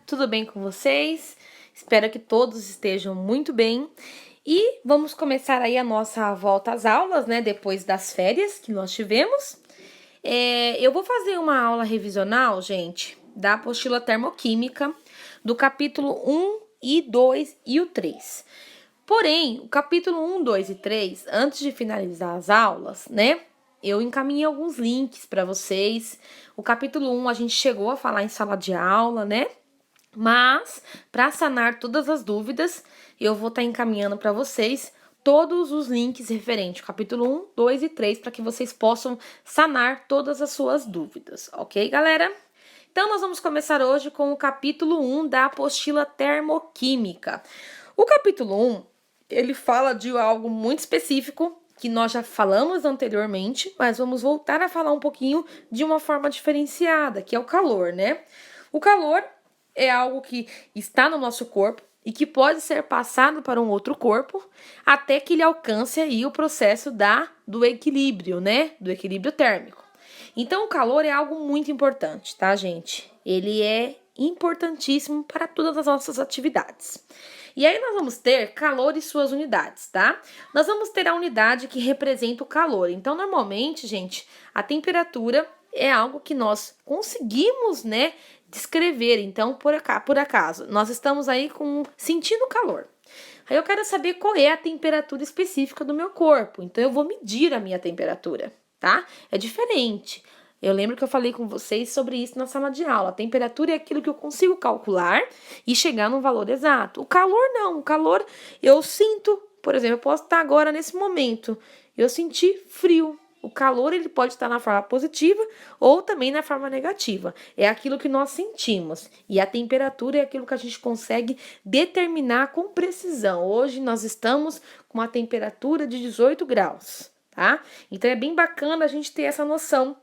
Tudo bem com vocês? Espero que todos estejam muito bem. E vamos começar aí a nossa volta às aulas, né? Depois das férias que nós tivemos. Eu vou fazer uma aula revisional, gente, da apostila termoquímica, do capítulo 1 e 2 e o 3. Porém, o capítulo 1, 2 e 3, antes de finalizar as aulas, né? Eu encaminhei alguns links para vocês. O capítulo 1 a gente chegou a falar em sala de aula, né? Mas, para sanar todas as dúvidas, eu vou estar encaminhando para vocês todos os links referentes ao capítulo 1, 2 e 3, para que vocês possam sanar todas as suas dúvidas, ok, galera? Então, nós vamos começar hoje com o capítulo 1 da apostila termoquímica. O capítulo 1, ele fala de algo muito específico, que nós já falamos anteriormente, mas vamos voltar a falar um pouquinho de uma forma diferenciada, que é o calor, né? O calor é algo que está no nosso corpo e que pode ser passado para um outro corpo até que ele alcance aí o processo do equilíbrio, né? Do equilíbrio térmico. Então, o calor é algo muito importante, tá, gente? Ele é importantíssimo para todas as nossas atividades. E aí nós vamos ter calor e suas unidades, tá? Nós vamos ter a unidade que representa o calor. Então, normalmente, gente, a temperatura é algo que nós conseguimos, né, descrever. Então, por acaso, nós estamos aí sentindo calor. Aí eu quero saber qual é a temperatura específica do meu corpo. Então, eu vou medir a minha temperatura, tá? É diferente. Eu lembro que eu falei com vocês sobre isso na sala de aula. A temperatura é aquilo que eu consigo calcular e chegar num valor exato. O calor não. O calor eu sinto, por exemplo, eu posso estar agora nesse momento. Eu senti frio. O calor ele pode estar na forma positiva ou também na forma negativa. É aquilo que nós sentimos. E a temperatura é aquilo que a gente consegue determinar com precisão. Hoje nós estamos com uma temperatura de 18 graus, tá? Então é bem bacana a gente ter essa noção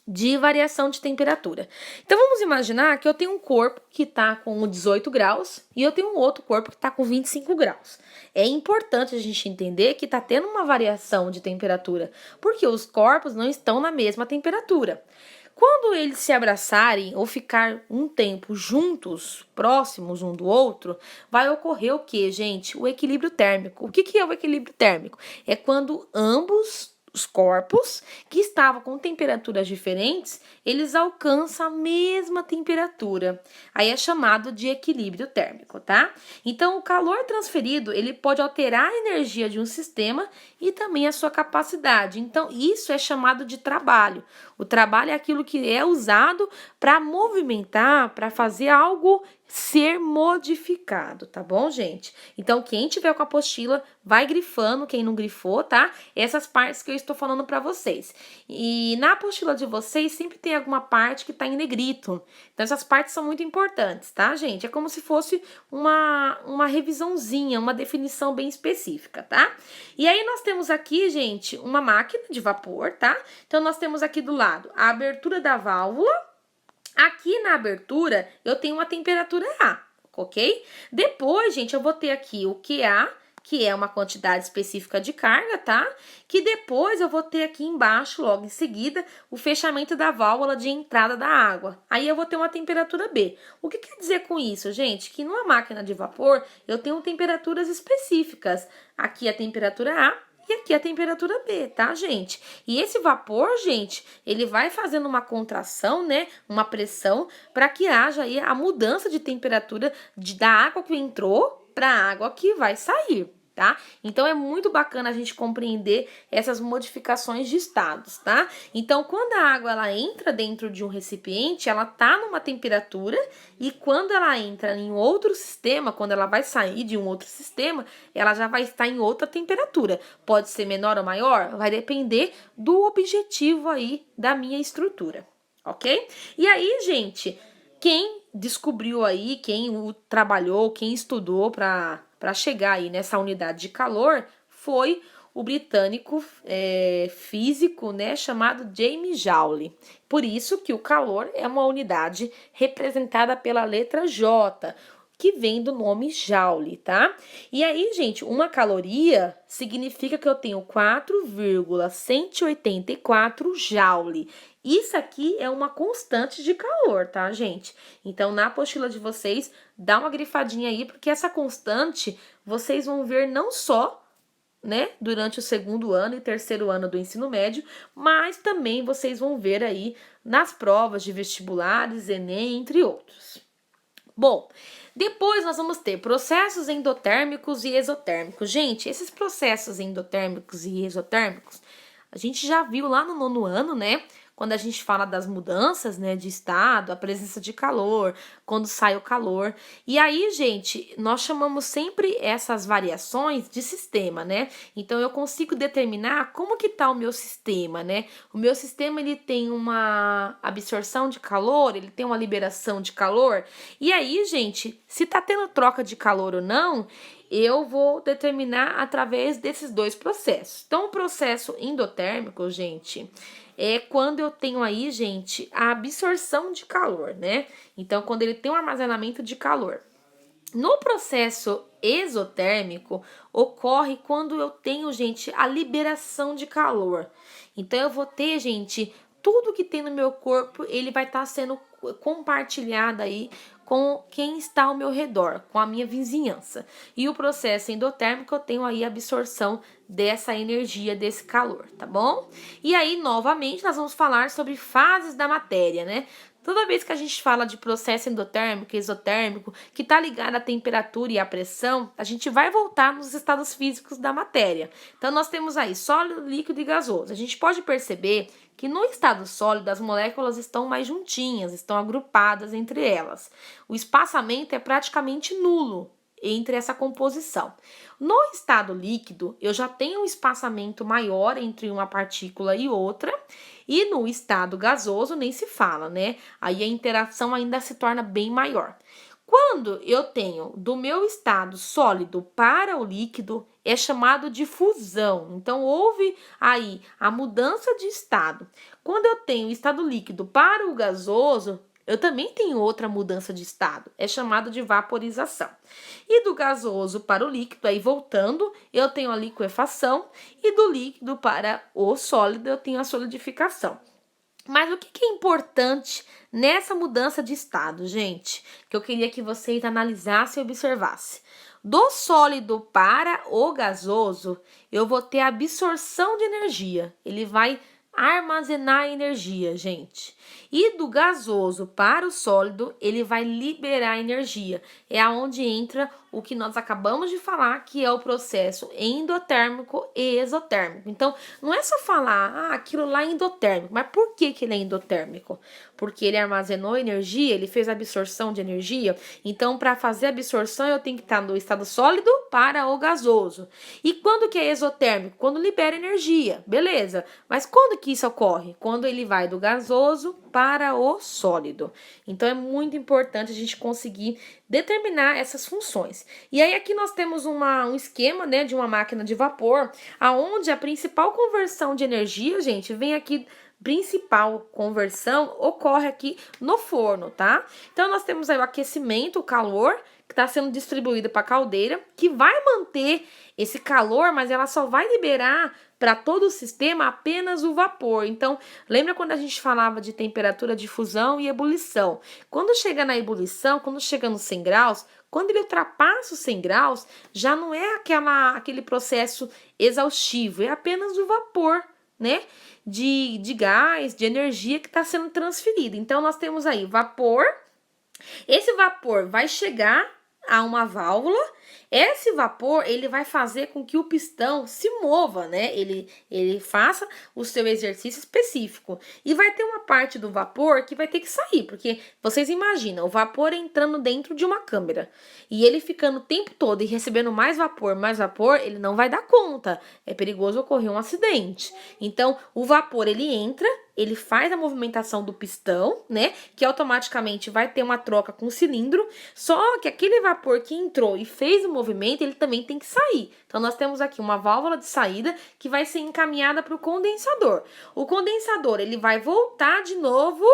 de variação de temperatura. Então, vamos imaginar que eu tenho um corpo que está com 18 graus e eu tenho um outro corpo que está com 25 graus. É importante a gente entender que está tendo uma variação de temperatura, porque os corpos não estão na mesma temperatura. Quando eles se abraçarem ou ficar um tempo juntos, próximos um do outro, vai ocorrer o que, gente? O equilíbrio térmico. O que é o equilíbrio térmico? É quando ambos os corpos que estavam com temperaturas diferentes, eles alcançam a mesma temperatura. Aí é chamado de equilíbrio térmico, tá? Então, o calor transferido, ele pode alterar a energia de um sistema e também a sua capacidade. Então, isso é chamado de trabalho. O trabalho é aquilo que é usado para movimentar, para fazer algo ser modificado, tá bom, gente? Então, quem tiver com a apostila, vai grifando, quem não grifou, tá? Essas partes que eu estou falando para vocês. E na apostila de vocês, sempre tem alguma parte que tá em negrito. Então, essas partes são muito importantes, tá, gente? É como se fosse uma revisãozinha, uma definição bem específica, tá? E aí, nós temos aqui, gente, uma máquina de vapor, tá? Então, nós temos aqui do lado a abertura da válvula. Aqui na abertura, eu tenho uma temperatura A, ok? Depois, gente, eu vou ter aqui o QA, que é uma quantidade específica de carga, tá? Que depois eu vou ter aqui embaixo, logo em seguida, o fechamento da válvula de entrada da água. Aí eu vou ter uma temperatura B. O que quer dizer com isso, gente? Que numa máquina de vapor, eu tenho temperaturas específicas. Aqui a temperatura A. E aqui a temperatura B, tá, gente? E esse vapor, gente, ele vai fazendo uma contração, né? Uma pressão para que haja aí a mudança de temperatura da água que entrou para a água que vai sair, tá? Então, é muito bacana a gente compreender essas modificações de estados, tá? Então, quando a água ela entra dentro de um recipiente, ela tá numa temperatura e quando ela entra em outro sistema, quando ela vai sair de um outro sistema, ela já vai estar em outra temperatura. Pode ser menor ou maior, vai depender do objetivo aí da minha estrutura, ok? E aí, gente, quem descobriu aí, quem trabalhou, quem estudou para chegar aí nessa unidade de calor foi o britânico físico, né, chamado James Joule. Por isso que o calor é uma unidade representada pela letra J, que vem do nome Joule, tá? E aí, gente, uma caloria significa que eu tenho 4,184 Joule. Isso aqui é uma constante de calor, tá, gente? Então, na apostila de vocês, dá uma grifadinha aí, porque essa constante vocês vão ver não só, né, durante o segundo ano e terceiro ano do ensino médio, mas também vocês vão ver aí nas provas de vestibulares, Enem, entre outros. Bom, depois nós vamos ter processos endotérmicos e exotérmicos. Gente, esses processos endotérmicos e exotérmicos, a gente já viu lá no nono ano, né? Quando a gente fala das mudanças, né, de estado, a presença de calor, quando sai o calor. E aí, gente, nós chamamos sempre essas variações de sistema, né? Então, eu consigo determinar como que tá o meu sistema, né? O meu sistema, ele tem uma absorção de calor, ele tem uma liberação de calor. E aí, gente, se tá tendo troca de calor ou não, eu vou determinar através desses dois processos. Então, o processo endotérmico, gente, é quando eu tenho aí, gente, a absorção de calor, né? Então, quando ele tem um armazenamento de calor. No processo exotérmico, ocorre quando eu tenho, gente, a liberação de calor. Então, eu vou ter, gente, tudo que tem no meu corpo, ele vai estar sendo compartilhado aí com quem está ao meu redor, com a minha vizinhança. E o processo endotérmico, eu tenho aí a absorção dessa energia, desse calor, tá bom? E aí, novamente, nós vamos falar sobre fases da matéria, né? Toda vez que a gente fala de processo endotérmico e exotérmico, que está ligado à temperatura e à pressão, a gente vai voltar nos estados físicos da matéria. Então, nós temos aí sólido, líquido e gasoso. A gente pode perceber que no estado sólido as moléculas estão mais juntinhas, estão agrupadas entre elas. O espaçamento é praticamente nulo entre essa composição. No estado líquido, eu já tenho um espaçamento maior entre uma partícula e outra, e no estado gasoso nem se fala, né? Aí a interação ainda se torna bem maior. Quando eu tenho do meu estado sólido para o líquido, é chamado de fusão. Então, houve aí a mudança de estado. Quando eu tenho estado líquido para o gasoso, eu também tenho outra mudança de estado, é chamado de vaporização. E do gasoso para o líquido, aí voltando, eu tenho a liquefação, e do líquido para o sólido, eu tenho a solidificação. Mas o que é importante nessa mudança de estado, gente? Que eu queria que vocês analisassem e observassem. Do sólido para o gasoso, eu vou ter a absorção de energia. Ele vai armazenar energia, gente. E do gasoso para o sólido, ele vai liberar energia. É aonde entra o que nós acabamos de falar, que é o processo endotérmico e exotérmico. Então, não é só falar, aquilo lá é endotérmico, mas por que ele é endotérmico? Porque ele armazenou energia, ele fez absorção de energia. Então, para fazer a absorção, eu tenho que estar no estado sólido para o gasoso. E quando que é exotérmico? Quando libera energia, beleza. Mas quando que isso ocorre? Quando ele vai do gasoso para o sólido. Então, é muito importante a gente conseguir determinar essas funções. E aí, aqui nós temos um esquema, né, de uma máquina de vapor, aonde a principal conversão de energia, gente, vem aqui. Principal conversão ocorre aqui no forno, tá? Então, nós temos aí o aquecimento, o calor, que está sendo distribuído para a caldeira, que vai manter esse calor, mas ela só vai liberar para todo o sistema apenas o vapor. Então, lembra quando a gente falava de temperatura de fusão e ebulição? Quando chega na ebulição, quando chega nos 100 graus, quando ele ultrapassa os 100 graus, já não é aquele processo exaustivo, é apenas o vapor, né? De gás, de energia que está sendo transferido. Então, nós temos aí vapor. Esse vapor vai chegar a uma válvula. Esse vapor, ele vai fazer com que o pistão se mova, né? Ele faça o seu exercício específico. E vai ter uma parte do vapor que vai ter que sair, porque vocês imaginam, o vapor entrando dentro de uma câmera e ele ficando o tempo todo e recebendo mais vapor, ele não vai dar conta. É perigoso ocorrer um acidente. Então, o vapor, ele entra, ele faz a movimentação do pistão, né? Que automaticamente vai ter uma troca com o cilindro. Só que aquele vapor que entrou e fez o movimento, ele também tem que sair. Então, nós temos aqui uma válvula de saída que vai ser encaminhada para o condensador. O condensador, ele vai voltar de novo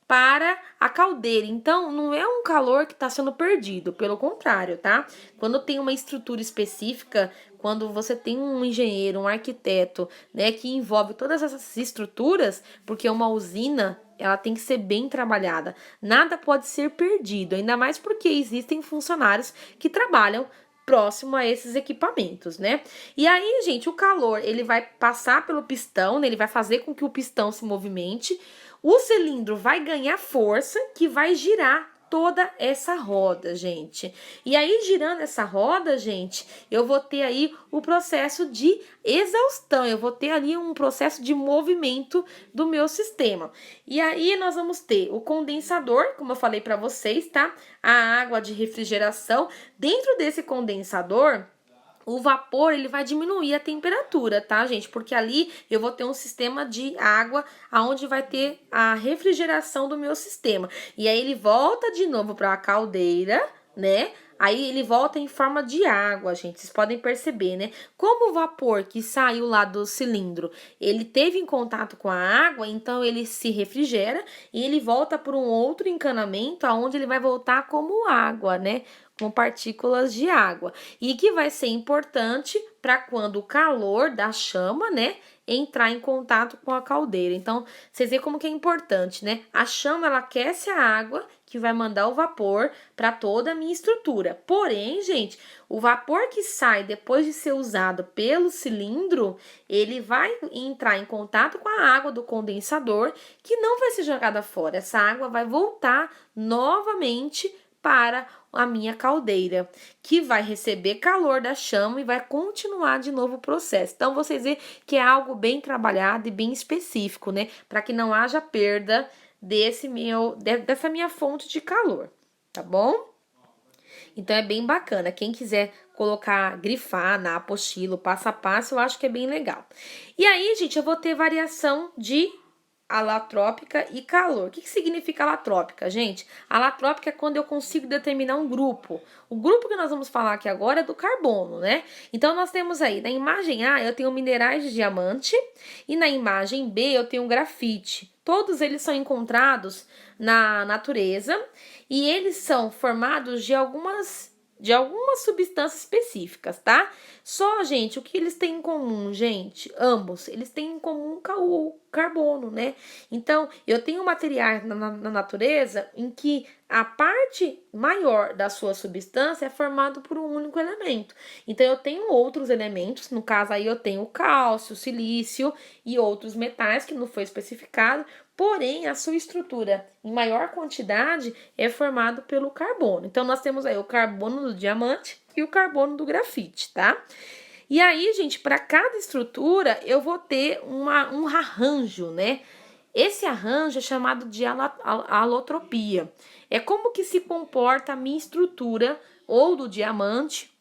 para a caldeira. Então, não é um calor que está sendo perdido, pelo contrário, tá? Quando tem uma estrutura específica, quando você tem um engenheiro, um arquiteto, né, que envolve todas essas estruturas, porque uma usina, ela tem que ser bem trabalhada. Nada pode ser perdido, ainda mais porque existem funcionários que trabalham próximo a esses equipamentos, né? E aí, gente, o calor, ele vai passar pelo pistão, né? Ele vai fazer com que o pistão se movimente. O cilindro vai ganhar força, que vai girar toda essa roda, gente. E aí, girando essa roda, gente, eu vou ter aí o processo de exaustão, eu vou ter ali um processo de movimento do meu sistema. E aí, nós vamos ter o condensador, como eu falei para vocês, tá? A água de refrigeração. Dentro desse condensador, o vapor, ele vai diminuir a temperatura, tá, gente? Porque ali eu vou ter um sistema de água aonde vai ter a refrigeração do meu sistema. E aí ele volta de novo para a caldeira, né? Aí ele volta em forma de água, gente. Vocês podem perceber, né? Como o vapor que saiu lá do cilindro, ele teve em contato com a água, então ele se refrigera e ele volta por um outro encanamento, aonde ele vai voltar como água, né? Com partículas de água. E que vai ser importante para quando o calor da chama, né, entrar em contato com a caldeira. Então, vocês veem como que é importante, né? A chama, ela aquece a água, que vai mandar o vapor para toda a minha estrutura. Porém, gente, o vapor que sai depois de ser usado pelo cilindro, ele vai entrar em contato com a água do condensador, que não vai ser jogada fora. Essa água vai voltar novamente para a minha caldeira, que vai receber calor da chama e vai continuar de novo o processo. Então, vocês veem que é algo bem trabalhado e bem específico, né? Para que não haja perda dessa minha fonte de calor, tá bom? Então, é bem bacana. Quem quiser colocar, grifar na apostila, passo a passo, eu acho que é bem legal. E aí, gente, eu vou ter variação de alotrópica e calor. O que significa alotrópica, gente? Alotrópica é quando eu consigo determinar um grupo. O grupo que nós vamos falar aqui agora é do carbono, né? Então, nós temos aí, na imagem A, eu tenho minerais de diamante e na imagem B, eu tenho grafite. Todos eles são encontrados na natureza e eles são formados de algumas substâncias específicas, tá? Só, gente, o que eles têm em comum, gente? Ambos, eles têm em comum o carbono, né? Então, eu tenho materiais na natureza em que a parte maior da sua substância é formada por um único elemento. Então, eu tenho outros elementos, no caso aí eu tenho o cálcio, o silício e outros metais que não foi especificado, porém, a sua estrutura em maior quantidade é formado pelo carbono. Então, nós temos aí o carbono do diamante e o carbono do grafite, tá? E aí, gente, para cada estrutura, eu vou ter um arranjo, né? Esse arranjo é chamado de alotropia. É como que se comporta a minha estrutura, ou do diamante,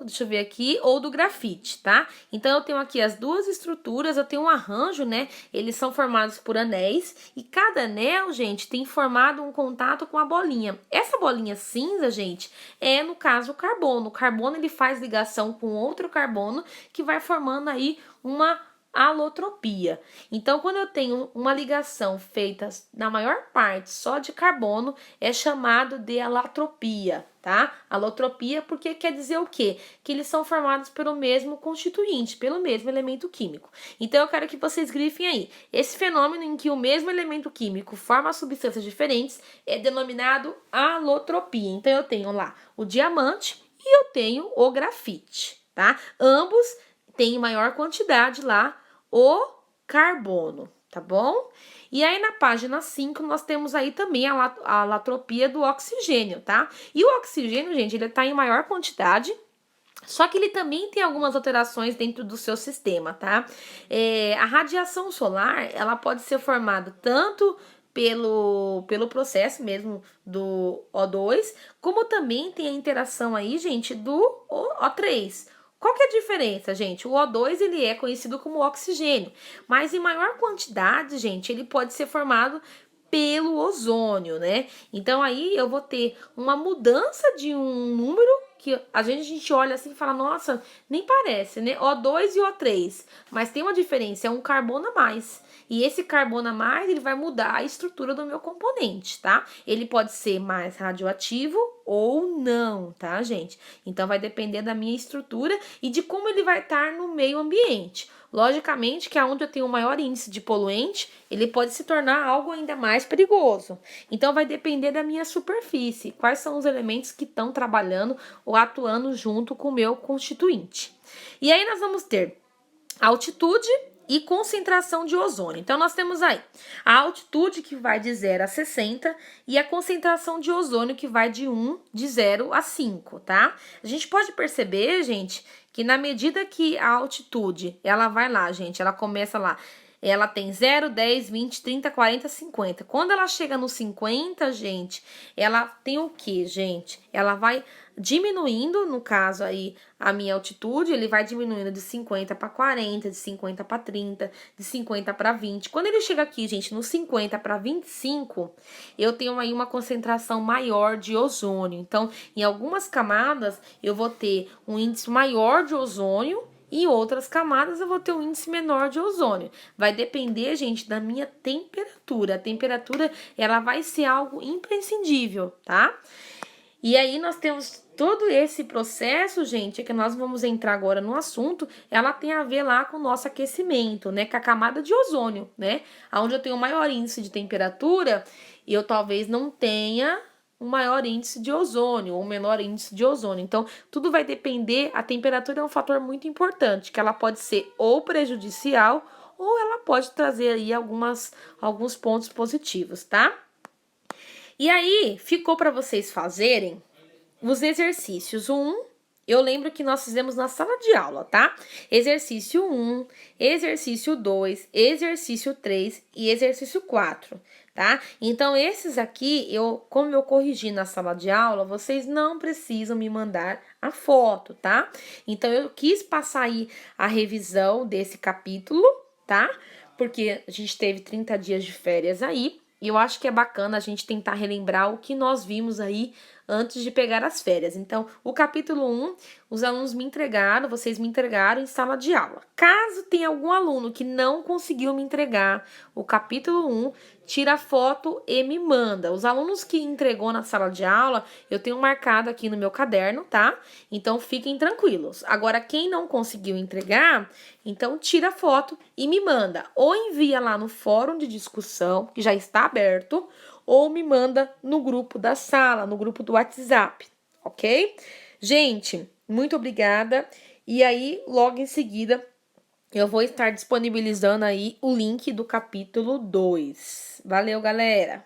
deixa eu ver aqui, ou do grafite, tá? Então, eu tenho aqui as duas estruturas, eu tenho um arranjo, né? Eles são formados por anéis, e cada anel, gente, tem formado um contato com a bolinha. Essa bolinha cinza, gente, é, no caso, o carbono. O carbono, ele faz ligação com outro carbono, que vai formando aí uma alotropia. Então, quando eu tenho uma ligação feita, na maior parte, só de carbono, é chamado de alotropia, tá? Alotropia porque quer dizer o quê? Que eles são formados pelo mesmo constituinte, pelo mesmo elemento químico. Então, eu quero que vocês grifem aí. Esse fenômeno em que o mesmo elemento químico forma substâncias diferentes é denominado alotropia. Então, eu tenho lá o diamante e eu tenho o grafite, tá? Ambos têm maior quantidade lá o carbono, tá bom? E aí, na página 5, nós temos aí também a alotropia do oxigênio, tá? E o oxigênio, gente, ele tá em maior quantidade, só que ele também tem algumas alterações dentro do seu sistema, tá? A radiação solar, ela pode ser formada tanto pelo processo mesmo do O2, como também tem a interação aí, gente, do O3. Qual que é a diferença, gente? O O2, ele é conhecido como oxigênio, mas em maior quantidade, gente, ele pode ser formado pelo ozônio, né? Então, aí eu vou ter uma mudança de um número que a gente olha assim e fala, nossa, nem parece, né? O2 e O3, mas tem uma diferença, é um carbono a mais. E esse carbono a mais, ele vai mudar a estrutura do meu componente, tá? Ele pode ser mais radioativo ou não, tá, gente? Então, vai depender da minha estrutura e de como ele vai estar no meio ambiente. Logicamente que aonde eu tenho um maior índice de poluente, ele pode se tornar algo ainda mais perigoso. Então, vai depender da minha superfície, quais são os elementos que estão trabalhando ou atuando junto com o meu constituinte. E aí, nós vamos ter altitude e concentração de ozônio. Então, nós temos aí a altitude que vai de 0 a 60 e a concentração de ozônio que vai de 0 a 5, tá? A gente pode perceber, gente, que na medida que a altitude, ela vai lá, gente, ela começa lá, ela tem 0, 10, 20, 30, 40, 50. Quando ela chega no 50, gente, ela tem o quê, gente? Ela vai diminuindo, no caso aí, a minha altitude, ele vai diminuindo de 50 para 40, de 50 para 30, de 50 para 20. Quando ele chega aqui, gente, no 50 para 25, eu tenho aí uma concentração maior de ozônio. Então, em algumas camadas, eu vou ter um índice maior de ozônio, e em outras camadas eu vou ter um índice menor de ozônio. Vai depender, gente, da minha temperatura. A temperatura, ela vai ser algo imprescindível, tá? E aí nós temos todo esse processo, gente, que nós vamos entrar agora no assunto, ela tem a ver lá com o nosso aquecimento, né? Com a camada de ozônio, né? Onde eu tenho um maior índice de temperatura, eu talvez não tenha um maior índice de ozônio ou um menor índice de ozônio. Então, tudo vai depender, a temperatura é um fator muito importante, que ela pode ser ou prejudicial ou ela pode trazer aí alguns pontos positivos, tá? E aí, ficou para vocês fazerem os exercícios 1, eu lembro que nós fizemos na sala de aula, tá? Exercício 1, exercício 2, exercício 3 e exercício 4, tá? Então, esses aqui, como eu corrigi na sala de aula, vocês não precisam me mandar a foto, tá? Então, eu quis passar aí a revisão desse capítulo, tá? Porque a gente teve 30 dias de férias aí, e eu acho que é bacana a gente tentar relembrar o que nós vimos aí antes de pegar as férias. Então, o capítulo 1, os alunos vocês me entregaram em sala de aula. Caso tenha algum aluno que não conseguiu me entregar o capítulo 1, tira a foto e me manda. Os alunos que entregou na sala de aula, eu tenho marcado aqui no meu caderno, tá? Então, fiquem tranquilos. Agora, quem não conseguiu entregar, então tira a foto e me manda. Ou envia lá no fórum de discussão, que já está aberto, ou me manda no grupo da sala, no grupo do WhatsApp, ok? Gente, muito obrigada. E aí, logo em seguida, eu vou estar disponibilizando aí o link do capítulo 2. Valeu, galera!